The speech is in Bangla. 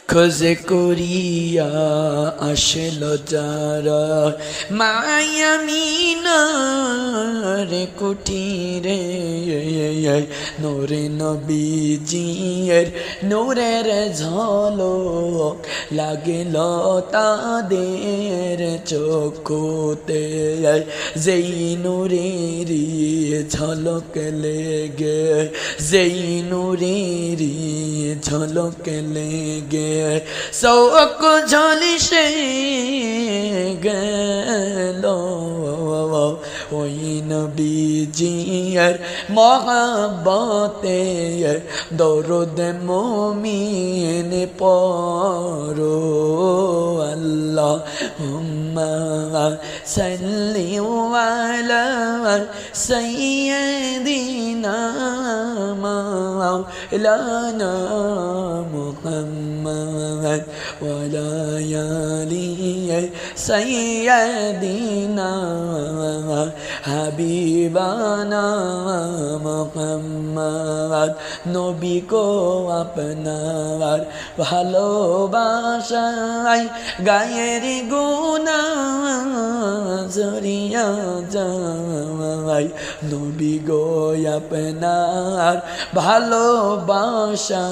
খোঁজে করিয়া আসলো যারা মায়ামিনার কুটিরে নূরে নবীজির নূরের ঝলক লাগিল তাদের চক্ষুতে যেই নূরেরই ঝলক লেগে যেই নূরেরই ঝলক লেগে শৌক ঝলসে গেল ওই নবীজির মহব্বতে দরুদ মুমিন পড়ো আল্লাহুম্মা সাল্লি আলা সাইয়্যিদিনা মাওলানা মুহাম্মদ ওয়া আলা আলি সাইয়্যিদিনা হাবিবানা মুহাম্মদ নবী কো আপনার ভালোবাসায় গায়ের গুনাহ ঝরিয়া যায় নবী গো আপনার ভালোবাসা